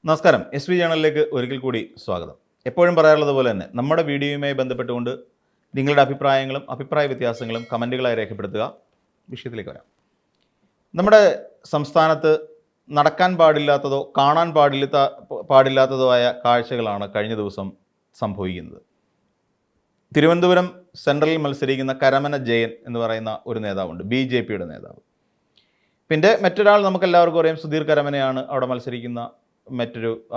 നമസ്കാരം. SV ചാനലിലേക്ക് ഒരിക്കൽ കൂടി സ്വാഗതം. എപ്പോഴും പറയാറുള്ളത് പോലെ തന്നെ നമ്മുടെ വീഡിയോയുമായി ബന്ധപ്പെട്ടുകൊണ്ട് നിങ്ങളുടെ അഭിപ്രായങ്ങളും അഭിപ്രായ വ്യത്യാസങ്ങളും കമൻറ്റുകളായി രേഖപ്പെടുത്തുക. വിഷയത്തിലേക്ക് വരാം. നമ്മുടെ സംസ്ഥാനത്ത് നടക്കാൻ പാടില്ലാത്തതോ കാണാൻ പാടില്ലാത്തതോ ആയ കാഴ്ചകളാണ് കഴിഞ്ഞ ദിവസം സംഭവിക്കുന്നത്. തിരുവനന്തപുരം സെൻട്രലിൽ മത്സരിക്കുന്ന കരമന ജയൻ എന്ന് പറയുന്ന ഒരു നേതാവുണ്ട്, BJPയുടെ നേതാവ്. പിന്നെ മറ്റൊരാൾ നമുക്കെല്ലാവർക്കും അറിയാം, സുധീർ കരമനയാണ് അവിടെ മത്സരിക്കുന്ന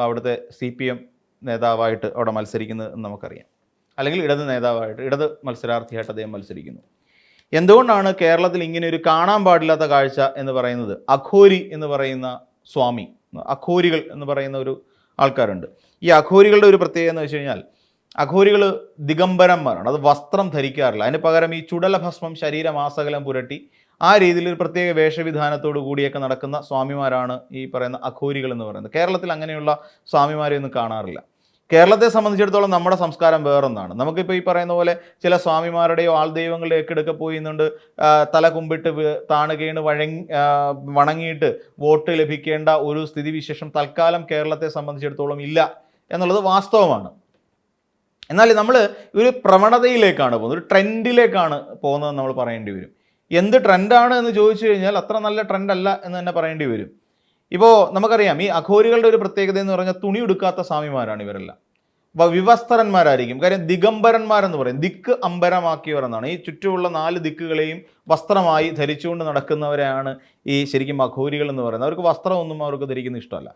അവിടുത്തെ CPM നേതാവായിട്ട് അവിടെ മത്സരിക്കുന്നത് എന്ന് നമുക്കറിയാം. അല്ലെങ്കിൽ ഇടത് മത്സരാർത്ഥിയായിട്ട് അദ്ദേഹം മത്സരിക്കുന്നു. എന്തുകൊണ്ടാണ് കേരളത്തിൽ ഇങ്ങനെ ഒരു കാണാൻ പാടില്ലാത്ത കാഴ്ച എന്ന് പറയുന്നത്? അഘോരി എന്ന് പറയുന്ന സ്വാമി, അഘോരികൾ എന്ന് പറയുന്ന ഒരു ആൾക്കാരുണ്ട്. ഈ അഘോരികളുടെ ഒരു പ്രത്യേകത എന്ന് വെച്ച് കഴിഞ്ഞാൽ, അഘോരികൾ ദിഗംബരന്മാരാണ്. അത് വസ്ത്രം ധരിക്കാറില്ല. അതിന് പകരം ഈ ചുടലഭസ്മം ശരീരമാസകലം പുരട്ടി ആ രീതിയിൽ ഒരു പ്രത്യേക വേഷവിധാനത്തോടു കൂടിയൊക്കെ നടക്കുന്ന സ്വാമിമാരാണ് ഈ പറയുന്ന അഘോരികൾ എന്ന് പറയുന്നത്. കേരളത്തിൽ അങ്ങനെയുള്ള സ്വാമിമാരെ ഒന്നും കാണാറില്ല. കേരളത്തെ സംബന്ധിച്ചിടത്തോളം നമ്മുടെ സംസ്കാരം വേറൊന്നാണ്. നമുക്കിപ്പോൾ ഈ പറയുന്ന പോലെ ചില സ്വാമിമാരുടെയോ ആൾദൈവങ്ങളുടെയോ ഒക്കെ പോയി നിന്നുകൊണ്ട് തല കുമ്പിട്ട് താണുകീണ് വണങ്ങിയിട്ട് വോട്ട് ലഭിക്കേണ്ട ഒരു സ്ഥിതിവിശേഷം തൽക്കാലം കേരളത്തെ സംബന്ധിച്ചിടത്തോളം ഇല്ല എന്നുള്ളത് വാസ്തവമാണ്. എന്നാൽ നമ്മൾ ഒരു പ്രവണതയിലേക്കാണ് പോകുന്നത്, ഒരു ട്രെൻഡിലേക്കാണ് പോകുന്നതെന്ന് നമ്മൾ പറയേണ്ടി വരും. എന്ത് ട്രെൻഡാണ് എന്ന് ചോദിച്ചു കഴിഞ്ഞാൽ അത്ര നല്ല ട്രെൻഡല്ല എന്ന് തന്നെ പറയേണ്ടി വരും. ഇപ്പോൾ നമുക്കറിയാം, ഈ അഘോരികളുടെ ഒരു പ്രത്യേകത എന്ന് പറഞ്ഞാൽ തുണി ഉടുക്കാത്ത സ്വാമിമാരാണ് ഇവരെല്ലാം. വിവസ്ത്രന്മാരായിരിക്കും. കാര്യം ദിഗംബരന്മാരെന്ന് പറയും, ദിക്ക് അമ്പരമാക്കിയവർ എന്നാണ്. ഈ ചുറ്റുമുള്ള 4 ദിക്കുകളെയും വസ്ത്രമായി ധരിച്ചുകൊണ്ട് നടക്കുന്നവരെയാണ് ഈ ശരിക്കും അഘോരികൾ എന്ന് പറയുന്നത്. അവർക്ക് വസ്ത്രമൊന്നും അവർക്ക് ധരിക്കുന്ന ഇഷ്ടമല്ല.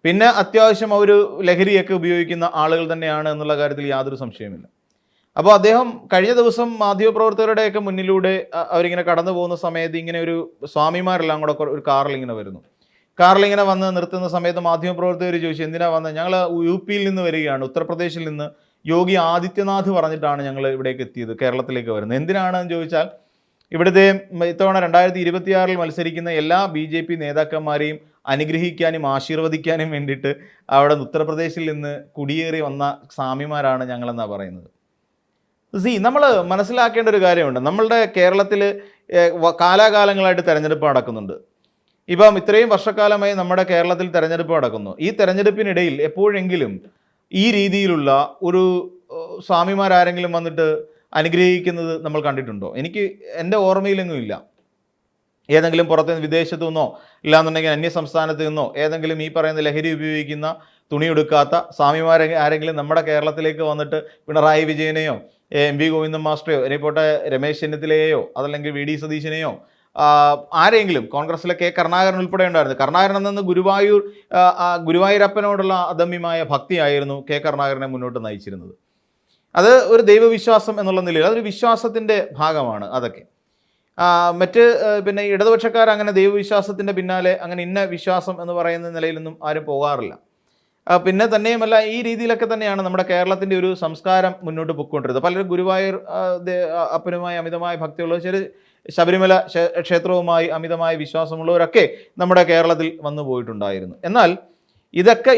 പിന്നെ അത്യാവശ്യം അവർ ലഹരിയൊക്കെ ഉപയോഗിക്കുന്ന ആളുകൾ തന്നെയാണ് എന്നുള്ള കാര്യത്തിൽ യാതൊരു സംശയമില്ല. അപ്പോൾ അദ്ദേഹം കഴിഞ്ഞ ദിവസം മാധ്യമപ്രവർത്തകരുടെയൊക്കെ മുന്നിലൂടെ അവരിങ്ങനെ കടന്നു പോകുന്ന സമയത്ത് ഇങ്ങനെ ഒരു സ്വാമിമാരെല്ലാം കൂടെ ഒരു കാറിലിങ്ങനെ വരുന്നു. കാറിലിങ്ങനെ വന്ന് നിർത്തുന്ന സമയത്ത് മാധ്യമപ്രവർത്തകർ ചോദിച്ചു, എന്തിനാ വന്നത്? ഞങ്ങൾ UP നിന്ന് വരികയാണ്, ഉത്തർപ്രദേശിൽ നിന്ന് യോഗി ആദിത്യനാഥ് പറഞ്ഞിട്ടാണ് ഞങ്ങൾ ഇവിടേക്ക് എത്തിയത്, കേരളത്തിലേക്ക് വരുന്നത്. എന്തിനാണെന്ന് ചോദിച്ചാൽ, ഇവിടുത്തെ ഇത്തവണ 2026 മത്സരിക്കുന്ന എല്ലാ BJP നേതാക്കന്മാരെയും അനുഗ്രഹിക്കാനും ആശീർവദിക്കാനും വേണ്ടിയിട്ട് അവിടെ ഉത്തർപ്രദേശിൽ നിന്ന് കുടിയേറി വന്ന സ്വാമിമാരാണ് ഞങ്ങളെന്നാണ് പറയുന്നത്. നമ്മൾ മനസ്സിലാക്കേണ്ട ഒരു കാര്യമുണ്ട്. നമ്മളുടെ കേരളത്തിൽ കാലാകാലങ്ങളായിട്ട് തെരഞ്ഞെടുപ്പ് നടക്കുന്നുണ്ട്. ഇപ്പം ഇത്രയും വർഷക്കാലമായി നമ്മുടെ കേരളത്തിൽ തെരഞ്ഞെടുപ്പ് നടക്കുന്നു. ഈ തെരഞ്ഞെടുപ്പിനിടയിൽ എപ്പോഴെങ്കിലും ഈ രീതിയിലുള്ള ഒരു സ്വാമിമാരാരെങ്കിലും വന്നിട്ട് അനുഗ്രഹിക്കുന്നത് നമ്മൾ കണ്ടിട്ടുണ്ടോ? എൻ്റെ ഓർമ്മയിലെങ്ങും ഇല്ല. ഏതെങ്കിലും പുറത്ത് വിദേശത്തു നിന്നോ ഇല്ലാന്നുണ്ടെങ്കിൽ അന്യ സംസ്ഥാനത്ത് നിന്നോ ഏതെങ്കിലും ഈ പറയുന്ന ലഹരി ഉപയോഗിക്കുന്ന തുണിയെടുക്കാത്ത സ്വാമിമാരെ ആരെങ്കിലും നമ്മുടെ കേരളത്തിലേക്ക് വന്നിട്ട് പിണറായി വിജയനെയോ MV ഗോവിന്ദൻ മാസ്റ്ററെയോ ഇനിയിപ്പോട്ടെ രമേശ് ചെന്നിത്തലയെയോ അതല്ലെങ്കിൽ VD സതീശനെയോ ആരെങ്കിലും, കോൺഗ്രസിലെ K കരുണാകരൻ ഉൾപ്പെടെ ഉണ്ടായിരുന്നു. കരുണാകരൻ നിന്ന് ഗുരുവായൂരപ്പനോടുള്ള അദമ്യമായ ഭക്തിയായിരുന്നു K കരുണാകരനെ മുന്നോട്ട് നയിച്ചിരുന്നത്. അത് ഒരു ദൈവവിശ്വാസം എന്നുള്ള നിലയിൽ അതൊരു വിശ്വാസത്തിൻ്റെ ഭാഗമാണ് അതൊക്കെ. പിന്നെ ഇടതുപക്ഷക്കാർ അങ്ങനെ ദൈവവിശ്വാസത്തിൻ്റെ പിന്നാലെ അങ്ങനെ ഇന്ന വിശ്വാസം എന്ന് പറയുന്ന നിലയിലൊന്നും ആരും പോകാറില്ല. പിന്നെ തന്നെയുമല്ല, ഈ രീതിയിലൊക്കെ തന്നെയാണ് നമ്മുടെ കേരളത്തിൻ്റെ ഒരു സംസ്കാരം മുന്നോട്ട് പൊയ്ക്കൊണ്ടിരുന്നത്. പലരും ഗുരുവായൂർ അപ്പനുമായി അമിതമായ ഭക്തിയുള്ളവർ, ചില ശബരിമല ക്ഷേത്രവുമായി അമിതമായ വിശ്വാസമുള്ളവരൊക്കെ നമ്മുടെ കേരളത്തിൽ വന്നു പോയിട്ടുണ്ടായിരുന്നു. എന്നാൽ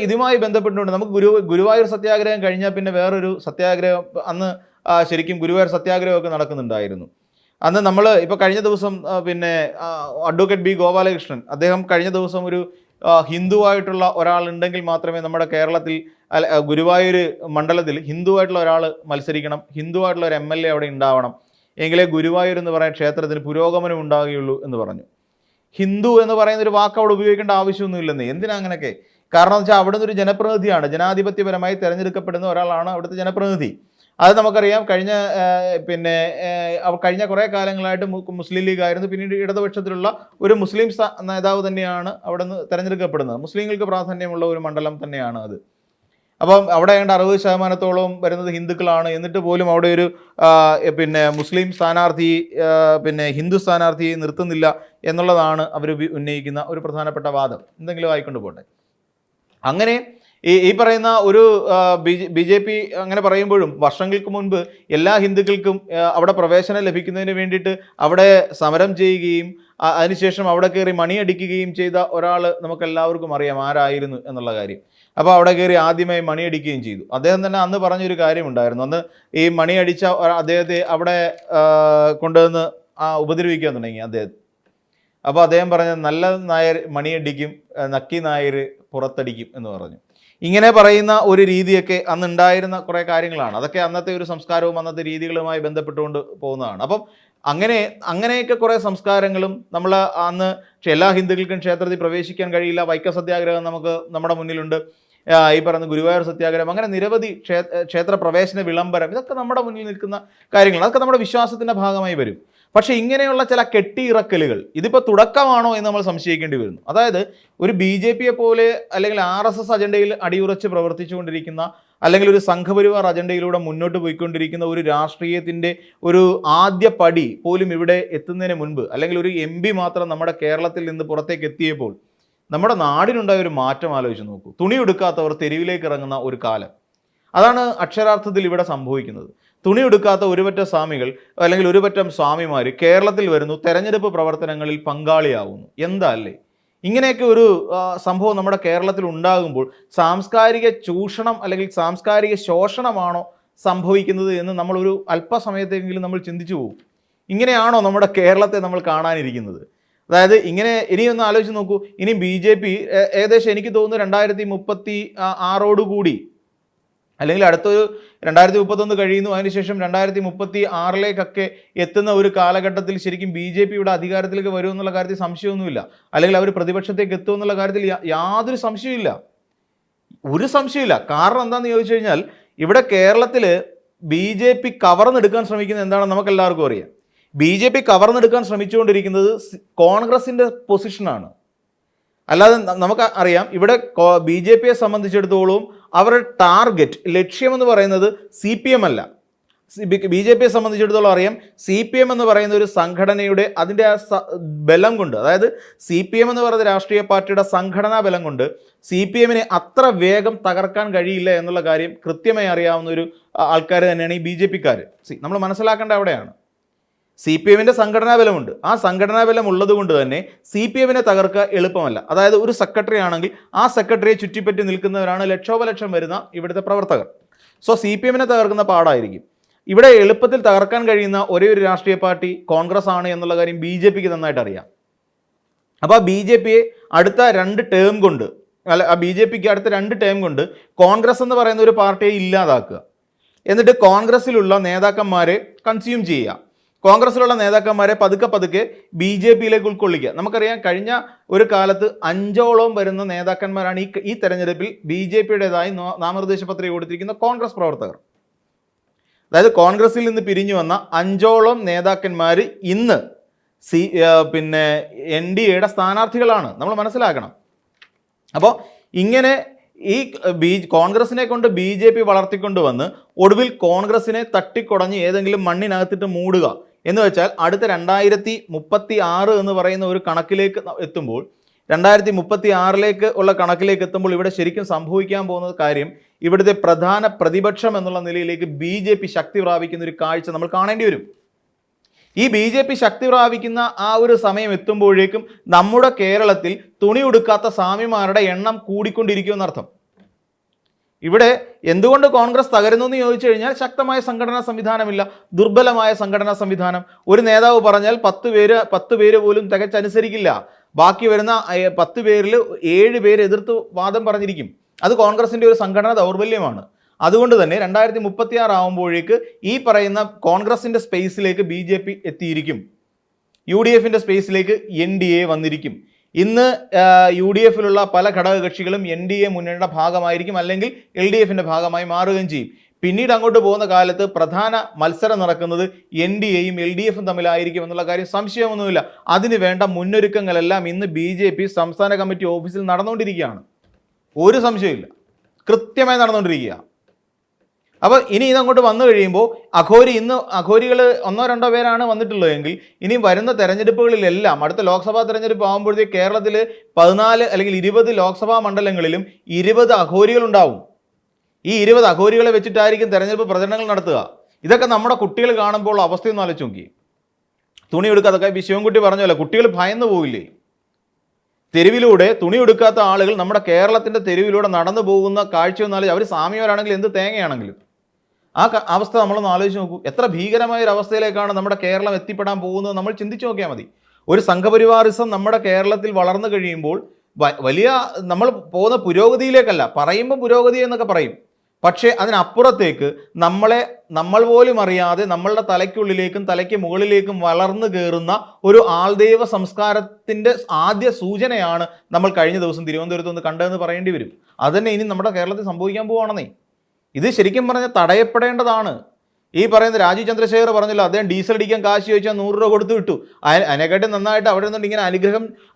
ഇതുമായി ബന്ധപ്പെട്ടുകൊണ്ട് നമുക്ക് ഗുരുവായൂർ സത്യാഗ്രഹം കഴിഞ്ഞാൽ പിന്നെ വേറൊരു സത്യാഗ്രഹം അന്ന് ശരിക്കും ഗുരുവായൂർ സത്യാഗ്രഹമൊക്കെ നടക്കുന്നുണ്ടായിരുന്നു. അന്ന് നമ്മൾ ഇപ്പോൾ കഴിഞ്ഞ ദിവസം അഡ്വക്കേറ്റ് B ഗോപാലകൃഷ്ണൻ, അദ്ദേഹം കഴിഞ്ഞ ദിവസം ഒരു ഹിന്ദുവായിട്ടുള്ള ഒരാളുണ്ടെങ്കിൽ മാത്രമേ നമ്മുടെ കേരളത്തിൽ ഗുരുവായൂർ മണ്ഡലത്തിൽ ഹിന്ദുവായിട്ടുള്ള ഒരാൾ മത്സരിക്കണം, ഹിന്ദുവായിട്ടുള്ള ഒരു MLA അവിടെ ഉണ്ടാവണം, എങ്കിലേ ഗുരുവായൂർ എന്ന് പറയുന്ന ക്ഷേത്രത്തിന് പുരോഗമനം ഉണ്ടാകുകയുള്ളൂ എന്ന് പറഞ്ഞു. ഹിന്ദു എന്ന് പറയുന്ന ഒരു വാക്ക് അവിടെ ഉപയോഗിക്കേണ്ട ആവശ്യമൊന്നുമില്ലെന്നേ. എന്തിനാ അങ്ങനെയൊക്കെ? കാരണം എന്ന് വെച്ചാൽ അവിടുന്ന് ഒരു ജനപ്രതിനിധിയാണ്, ജനാധിപത്യപരമായി തിരഞ്ഞെടുക്കപ്പെടുന്ന ഒരാളാണ് അവിടുത്തെ ജനപ്രതിനിധി. അത് നമുക്കറിയാം. കഴിഞ്ഞ കുറേ കാലങ്ങളായിട്ട് മുസ്ലിം ലീഗ് ആയിരുന്നു, പിന്നീട് ഇടതുപക്ഷത്തിലുള്ള ഒരു മുസ്ലിം നേതാവ് തന്നെയാണ് അവിടെ നിന്ന് തിരഞ്ഞെടുക്കപ്പെടുന്നത്. മുസ്ലിങ്ങൾക്ക് പ്രാധാന്യമുള്ള ഒരു മണ്ഡലം തന്നെയാണ് അത്. അപ്പം അവിടെ 60% വരുന്നത് ഹിന്ദുക്കളാണ്. എന്നിട്ട് പോലും അവിടെ ഒരു മുസ്ലിം സ്ഥാനാർത്ഥി ഹിന്ദു സ്ഥാനാർത്ഥിയെ നിർത്തുന്നില്ല എന്നുള്ളതാണ് അവർ ഉന്നയിക്കുന്ന ഒരു പ്രധാനപ്പെട്ട വാദം. എന്തെങ്കിലും ആയിക്കൊണ്ട് പോട്ടെ. അങ്ങനെ ഈ പറയുന്ന ഒരു BJP അങ്ങനെ പറയുമ്പോഴും വർഷങ്ങൾക്ക് മുൻപ് എല്ലാ ഹിന്ദുക്കൾക്കും അവിടെ പ്രവേശനം ലഭിക്കുന്നതിന് വേണ്ടിയിട്ട് അവിടെ സമരം ചെയ്യുകയും അതിനുശേഷം അവിടെ കയറി മണിയടിക്കുകയും ചെയ്ത ഒരാൾ നമുക്കെല്ലാവർക്കും അറിയാം ആരായിരുന്നു എന്നുള്ള കാര്യം. അപ്പോൾ അവിടെ കയറി ആദ്യമായി മണിയടിക്കുകയും ചെയ്തു. അദ്ദേഹം തന്നെ അന്ന് പറഞ്ഞൊരു കാര്യമുണ്ടായിരുന്നു. അന്ന് ഈ മണിയടിച്ച അദ്ദേഹത്തെ അവിടെ കൊണ്ടുവന്ന് ഉപദ്രവിക്കാൻ തുടങ്ങി അദ്ദേഹം. അപ്പോൾ അദ്ദേഹം പറഞ്ഞത് നല്ല നായർ മണിയടിക്കും, നക്കി നായർ പുറത്തടിക്കും എന്ന് പറഞ്ഞു. ഇങ്ങനെ പറയുന്ന ഒരു രീതിയൊക്കെ അന്ന് ഉണ്ടായിരുന്ന കുറേ കാര്യങ്ങളാണ്. അതൊക്കെ അന്നത്തെ ഒരു സംസ്കാരവും അന്നത്തെ രീതികളുമായി ബന്ധപ്പെട്ടുകൊണ്ട് പോകുന്നതാണ്. അപ്പം അങ്ങനെയൊക്കെ കുറേ സംസ്കാരങ്ങളും നമ്മൾ അന്ന് എല്ലാ ഹിന്ദുക്കൾക്കും ക്ഷേത്രത്തിൽ പ്രവേശിക്കാൻ കഴിയില്ല. വൈക്കം സത്യാഗ്രഹം നമ്മുടെ മുന്നിലുണ്ട്. ഈ പറയുന്ന ഗുരുവായൂർ സത്യാഗ്രഹം, അങ്ങനെ നിരവധി ക്ഷേത്ര പ്രവേശന വിളംബരം, ഇതൊക്കെ നമ്മുടെ മുന്നിൽ നിൽക്കുന്ന കാര്യങ്ങളാണ്. അതൊക്കെ നമ്മുടെ വിശ്വാസത്തിൻ്റെ ഭാഗമായി വരും. പക്ഷേ ഇങ്ങനെയുള്ള ചില കെട്ടിയിറക്കലുകൾ ഇതിപ്പോൾ തുടക്കമാണോ എന്ന് നമ്മൾ സംശയിക്കേണ്ടി വരുന്നു. അതായത് ഒരു BJP പോലെ അല്ലെങ്കിൽ RSS അജണ്ടയിൽ അടിയുറച്ച് പ്രവർത്തിച്ചുകൊണ്ടിരിക്കുന്ന അല്ലെങ്കിൽ ഒരു സംഘപരിവാർ അജണ്ടയിലൂടെ മുന്നോട്ട് പോയിക്കൊണ്ടിരിക്കുന്ന ഒരു രാഷ്ട്രീയത്തിൻ്റെ ഒരു ആദ്യ പടി പോലും ഇവിടെ എത്തുന്നതിന് മുൻപ്, അല്ലെങ്കിൽ ഒരു MP മാത്രം നമ്മുടെ കേരളത്തിൽ നിന്ന് പുറത്തേക്ക് എത്തിയപ്പോൾ നമ്മുടെ നാടിനുണ്ടായ ഒരു മാറ്റം ആലോചിച്ച് നോക്കൂ. തുണി എടുക്കാത്തവർ തെരുവിലേക്ക് ഇറങ്ങുന്ന ഒരു കാലം. അതാണ് അക്ഷരാർത്ഥത്തിൽ ഇവിടെ സംഭവിക്കുന്നത്. തുണി എടുക്കാത്ത ഒരുപറ്റം സ്വാമികൾ അല്ലെങ്കിൽ ഒരുപറ്റം സ്വാമിമാർ കേരളത്തിൽ വരുന്നു, തെരഞ്ഞെടുപ്പ് പ്രവർത്തനങ്ങളിൽ പങ്കാളിയാവുന്നു. എന്താ അല്ലേ? ഇങ്ങനെയൊക്കെ ഒരു സംഭവം നമ്മുടെ കേരളത്തിൽ ഉണ്ടാകുമ്പോൾ സാംസ്കാരിക ചൂഷണം അല്ലെങ്കിൽ സാംസ്കാരിക ശോഷണമാണോ സംഭവിക്കുന്നത് എന്ന് നമ്മളൊരു അല്പസമയത്തെങ്കിലും നമ്മൾ ചിന്തിച്ചു പോകും. ഇങ്ങനെയാണോ നമ്മുടെ കേരളത്തെ നമ്മൾ കാണാനിരിക്കുന്നത്? അതായത് ഇനി ഒന്ന് ആലോചിച്ച് നോക്കൂ. ഇനി BJP ഏകദേശം എനിക്ക് തോന്നുന്നു 2036 അല്ലെങ്കിൽ അടുത്തൊരു 2031 കഴിയുന്നു, അതിനുശേഷം 2036 എത്തുന്ന ഒരു കാലഘട്ടത്തിൽ ശരിക്കും BJP ഇവിടെ അധികാരത്തിലേക്ക് വരുമെന്നുള്ള കാര്യത്തിൽ സംശയമൊന്നുമില്ല. അല്ലെങ്കിൽ അവർ പ്രതിപക്ഷത്തേക്ക് എത്തുമെന്നുള്ള കാര്യത്തിൽ യാതൊരു സംശയമില്ല, ഒരു സംശയമില്ല. കാരണം എന്താണെന്ന് ചോദിച്ചു കഴിഞ്ഞാൽ ഇവിടെ കേരളത്തിൽ BJP കവർന്നെടുക്കാൻ ശ്രമിക്കുന്നത് എന്താണെന്ന് നമുക്ക് എല്ലാവർക്കും അറിയാം. BJP കവർന്നെടുക്കാൻ ശ്രമിച്ചുകൊണ്ടിരിക്കുന്നത് കോൺഗ്രസിൻ്റെ പൊസിഷനാണ്. അല്ലാതെ നമുക്ക് അറിയാം ഇവിടെ BJPയെ സംബന്ധിച്ചിടത്തോളം അവരുടെ ടാർഗറ്റ് ലക്ഷ്യമെന്ന് പറയുന്നത് CPM അല്ല. BJPയെ സംബന്ധിച്ചിടത്തോളം അറിയാം CPM എന്ന് പറയുന്ന ഒരു സംഘടനയുടെ അതിൻ്റെ ബലം കൊണ്ട്, അതായത് CPM എന്ന് പറയുന്ന രാഷ്ട്രീയ പാർട്ടിയുടെ സംഘടനാ ബലം കൊണ്ട് CPMനെ അത്ര വേഗം തകർക്കാൻ കഴിയില്ല എന്നുള്ള കാര്യം കൃത്യമായി അറിയാവുന്ന ഒരു ആൾക്കാർ തന്നെയാണ് ഈ BJPക്കാർ. നമ്മൾ മനസ്സിലാക്കേണ്ട അവിടെയാണ്. CPMൻ്റെ സംഘടനാ ബലമുണ്ട്. ആ സംഘടനാ ബലം ഉള്ളത് കൊണ്ട് തന്നെ CPMനെ തകർക്കുക എളുപ്പമല്ല. അതായത് ഒരു സെക്രട്ടറി ആണെങ്കിൽ ആ സെക്രട്ടറിയെ ചുറ്റിപ്പറ്റി നിൽക്കുന്നവരാണ് ലക്ഷോപലക്ഷം വരുന്ന ഇവിടുത്തെ പ്രവർത്തകർ. CPMനെ തകർക്കുന്ന പാടായിരിക്കും. ഇവിടെ എളുപ്പത്തിൽ തകർക്കാൻ കഴിയുന്ന ഒരേ ഒരു രാഷ്ട്രീയ പാർട്ടി കോൺഗ്രസ് ആണ് എന്നുള്ള കാര്യം BJPക്ക് നന്നായിട്ട് അറിയാം. അപ്പോൾ BJPയെ അടുത്ത 2 ടേം കൊണ്ട്, BJPക്ക് അടുത്ത 2 ടേം കൊണ്ട് കോൺഗ്രസ് എന്ന് പറയുന്ന ഒരു പാർട്ടിയെ ഇല്ലാതാക്കുക, എന്നിട്ട് കോൺഗ്രസ്സിലുള്ള നേതാക്കന്മാരെ കൺസ്യൂം ചെയ്യുക, കോൺഗ്രസ്സിലുള്ള നേതാക്കന്മാരെ പതുക്കെ BJPയിലേക്ക് ഉൾക്കൊള്ളിക്കുക. നമുക്കറിയാം കഴിഞ്ഞ ഒരു കാലത്ത് 5ഓളം വരുന്ന നേതാക്കന്മാരാണ് ഈ തെരഞ്ഞെടുപ്പിൽ BJPയുടേതായി നാമനിർദ്ദേശ പത്രിക കൊടുത്തിരിക്കുന്ന കോൺഗ്രസ് പ്രവർത്തകർ. അതായത് കോൺഗ്രസിൽ നിന്ന് പിരിഞ്ഞു വന്ന 5ഓളം നേതാക്കന്മാർ ഇന്ന് NDAയുടെ സ്ഥാനാർത്ഥികളാണ്. നമ്മൾ മനസ്സിലാക്കണം. അപ്പോൾ ഇങ്ങനെ ഈ കോൺഗ്രസിനെ കൊണ്ട് BJP വളർത്തിക്കൊണ്ടുവന്ന് ഒടുവിൽ കോൺഗ്രസിനെ തട്ടിക്കുടഞ്ഞ് ഏതെങ്കിലും മണ്ണിനകത്തിട്ട് മൂടുക എന്ന് വെച്ചാൽ അടുത്ത 2036 എന്ന് പറയുന്ന ഒരു കണക്കിലേക്ക് എത്തുമ്പോൾ, 2036 ഉള്ള കണക്കിലേക്ക് എത്തുമ്പോൾ ഇവിടെ ശരിക്കും സംഭവിക്കാൻ പോകുന്ന കാര്യം, ഇവിടുത്തെ പ്രധാന പ്രതിപക്ഷം എന്നുള്ള നിലയിലേക്ക് BJP ശക്തി പ്രാപിക്കുന്ന ഒരു കാഴ്ച നമ്മൾ കാണേണ്ടി വരും. ഈ BJP ശക്തി പ്രാപിക്കുന്ന ആ ഒരു സമയം എത്തുമ്പോഴേക്കും നമ്മുടെ കേരളത്തിൽ തുണി ഉടുക്കാത്ത സ്വാമിമാരുടെ എണ്ണം കൂടിക്കൊണ്ടിരിക്കുമെന്നർത്ഥം. ഇവിടെ എന്തുകൊണ്ട് കോൺഗ്രസ് തകരുന്നു എന്ന് ചോദിച്ചു കഴിഞ്ഞാൽ ശക്തമായ സംഘടനാ സംവിധാനമില്ല, ദുർബലമായ സംഘടനാ സംവിധാനം. ഒരു നേതാവ് പറഞ്ഞാൽ 10 പേര് പോലും തികച്ചനുസരിക്കില്ല. ബാക്കി വരുന്ന 10 പേരിൽ 7 പേര് എതിർത്ത് വാദം പറഞ്ഞിരിക്കും. അത് കോൺഗ്രസിൻ്റെ ഒരു സംഘടനാ ദൗർബല്യമാണ്. അതുകൊണ്ട് തന്നെ 2036 ആകുമ്പോഴേക്ക് ഈ പറയുന്ന കോൺഗ്രസിൻ്റെ സ്പേസിലേക്ക് BJP എത്തിയിരിക്കും, UDFിൻ്റെ സ്പേസിലേക്ക് NDA വന്നിരിക്കും. ഇന്ന് UDFിലുള്ള പല ഘടകകക്ഷികളും NDA മുന്നണിയുടെ ഭാഗമായിരിക്കും, അല്ലെങ്കിൽ LDFിൻ്റെ ഭാഗമായി മാറുകയും ചെയ്യും. പിന്നീട് അങ്ങോട്ട് പോകുന്ന കാലത്ത് പ്രധാന മത്സരം നടക്കുന്നത് NDAയും LDFും തമ്മിലായിരിക്കും എന്നുള്ള കാര്യം സംശയമൊന്നുമില്ല. അതിന് വേണ്ട മുന്നൊരുക്കങ്ങളെല്ലാം ഇന്ന് BJP സംസ്ഥാന കമ്മിറ്റി ഓഫീസിൽ നടന്നുകൊണ്ടിരിക്കുകയാണ്. ഒരു സംശയമില്ല, കൃത്യമായി നടന്നുകൊണ്ടിരിക്കുക. അപ്പോൾ ഇനി ഇതങ്ങോട്ട് വന്നു കഴിയുമ്പോൾ അഘോരികൾ 1-2 പേരാണ് വന്നിട്ടുള്ളതെങ്കിൽ ഇനി വരുന്ന തെരഞ്ഞെടുപ്പുകളിലെല്ലാം, അടുത്ത ലോക്സഭാ തെരഞ്ഞെടുപ്പ് ആകുമ്പോഴത്തേക്ക് കേരളത്തിൽ 14 അല്ലെങ്കിൽ 20 ലോക്സഭാ മണ്ഡലങ്ങളിലും 20 അഘോരികൾ ഉണ്ടാവും. ഈ 20 അഘോരികളെ വെച്ചിട്ടായിരിക്കും തെരഞ്ഞെടുപ്പ് പ്രചരണങ്ങൾ നടത്തുക. ഇതൊക്കെ നമ്മുടെ കുട്ടികൾ കാണുമ്പോൾ അവസ്ഥയൊന്നും ആലോചിച്ച് നോക്കി. തുണി എടുക്കാതൊക്കെ ശിവൻകുട്ടി പറഞ്ഞല്ലോ, കുട്ടികൾ ഭയന്നു പോവില്ലേ? തെരുവിലൂടെ തുണി എടുക്കാത്ത ആളുകൾ നമ്മുടെ കേരളത്തിൻ്റെ തെരുവിലൂടെ നടന്നു പോകുന്ന കാഴ്ചയൊന്നാലും, അവർ സ്വാമിമാരാണെങ്കിലും എന്ത് തേങ്ങയാണെങ്കിലും, ആ അവസ്ഥ നമ്മളൊന്ന് ആലോചിച്ച് നോക്കൂ. എത്ര ഭീകരമായ ഒരു അവസ്ഥയിലേക്കാണ് നമ്മുടെ കേരളം എത്തിപ്പെടാൻ പോകുന്നത് നമ്മൾ ചിന്തിച്ചു നോക്കിയാൽ മതി. ഒരു സംഘപരിവാറിസം നമ്മുടെ കേരളത്തിൽ വളർന്നു കഴിയുമ്പോൾ വലിയ നമ്മൾ പോകുന്ന പുരോഗതിയിലേക്കല്ല, പറയുമ്പോൾ പുരോഗതി എന്നൊക്കെ പറയും, പക്ഷേ അതിനപ്പുറത്തേക്ക് നമ്മൾ പോലും അറിയാതെ നമ്മളുടെ തലയ്ക്കുള്ളിലേക്കും തലയ്ക്ക് മുകളിലേക്കും വളർന്നു കയറുന്ന ഒരു ആൾദൈവ സംസ്കാരത്തിൻ്റെ ആദ്യ സൂചനയാണ് നമ്മൾ കഴിഞ്ഞ ദിവസം തിരുവനന്തപുരത്ത് നിന്ന് കണ്ടതെന്ന് പറയേണ്ടി വരും. അതുതന്നെ ഇനി നമ്മുടെ കേരളത്തിൽ സംഭവിക്കാൻ പോവുകയാണെന്നേ. ഇത് ശരിക്കും പറഞ്ഞാൽ തടയപ്പെടേണ്ടതാണ്. ഈ പറയുന്ന രാജീവ് ചന്ദ്രശേഖർ പറഞ്ഞല്ലോ, അദ്ദേഹം ഡീസൽ അടിക്കാൻ കാശ് ചോദിച്ചാൽ 100 രൂപ കൊടുത്തു വിട്ടു. അതിനെക്കാട്ടി നന്നായിട്ട് അവിടെ നിന്നുകൊണ്ട് ഇങ്ങനെ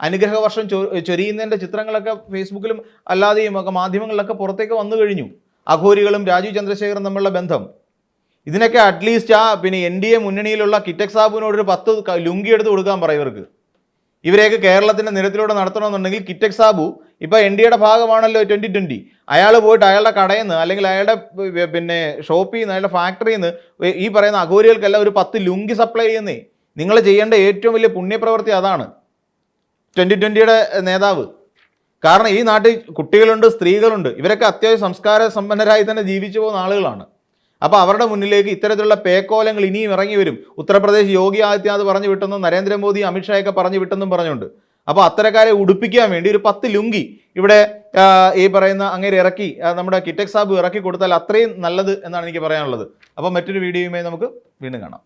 അനുഗ്രഹ വർഷം ചൊരിയുന്നതിൻ്റെ ചിത്രങ്ങളൊക്കെ ഫേസ്ബുക്കിലും അല്ലാതെയും ഒക്കെ മാധ്യമങ്ങളിലൊക്കെ പുറത്തേക്ക് വന്നു കഴിഞ്ഞു. അഘോരികളും രാജീവ് ചന്ദ്രശേഖറും തമ്മിലുള്ള ബന്ധം. ഇതിനൊക്കെ അറ്റ്ലീസ്റ്റ് പിന്നെ NDA മുന്നണിയിലുള്ള കിറ്റക് സാബുവിനോട് ഒരു 10 ലുങ്കി എടുത്ത് കൊടുക്കാൻ പറയും ഇവർക്ക്. ഇവരെയൊക്കെ കേരളത്തിൻ്റെ നിരത്തിലൂടെ നടത്തണമെന്നുണ്ടെങ്കിൽ കിറ്റക് സാബു ഇപ്പോൾ NDAയുടെ ഭാഗമാണല്ലോ 2020. അയാൾ പോയിട്ട് അയാളുടെ കടയിൽ നിന്ന് അല്ലെങ്കിൽ അയാളുടെ പിന്നെ ഷോപ്പിൽ നിന്ന് അയാളുടെ ഫാക്ടറിയിൽ നിന്ന് ഈ പറയുന്ന അഘോരികൾക്കെല്ലാം ഒരു 10 ലുങ്കി സപ്ലൈ ചെയ്യുന്നേ. നിങ്ങൾ ചെയ്യേണ്ട ഏറ്റവും വലിയ പുണ്യപ്രവൃത്തി അതാണ് 2020യുടെ നേതാവ്. കാരണം ഈ നാട്ടിൽ കുട്ടികളുണ്ട്, സ്ത്രീകളുണ്ട്, ഇവരൊക്കെ അത്യാവശ്യം സംസ്കാര സമ്പന്നരായി തന്നെ ജീവിച്ചു പോകുന്ന ആളുകളാണ്. അപ്പോൾ അവരുടെ മുന്നിലേക്ക് ഇത്തരത്തിലുള്ള പേക്കോലങ്ങൾ ഇനിയും ഇറങ്ങി വരും. ഉത്തർപ്രദേശ് യോഗി ആദിത്യനാഥ് പറഞ്ഞു വിട്ടെന്നും നരേന്ദ്രമോദി അമിത്ഷായൊക്കെ പറഞ്ഞു വിട്ടെന്നും പറഞ്ഞുകൊണ്ട്. അപ്പോൾ അത്തരക്കാരെ ഉടുപ്പിക്കാൻ വേണ്ടി ഒരു 10 ലുങ്കി ഇവിടെ ഈ പറയുന്ന അങ്ങേര് ഇറക്കി, നമ്മുടെ കിറ്റക് സാബു ഇറക്കി കൊടുത്താൽ അത്രയും നല്ലത് എന്നാണ് എനിക്ക് പറയാനുള്ളത്. അപ്പോൾ മറ്റൊരു വീഡിയോയുമായി നമുക്ക് വീണ്ടും കാണാം.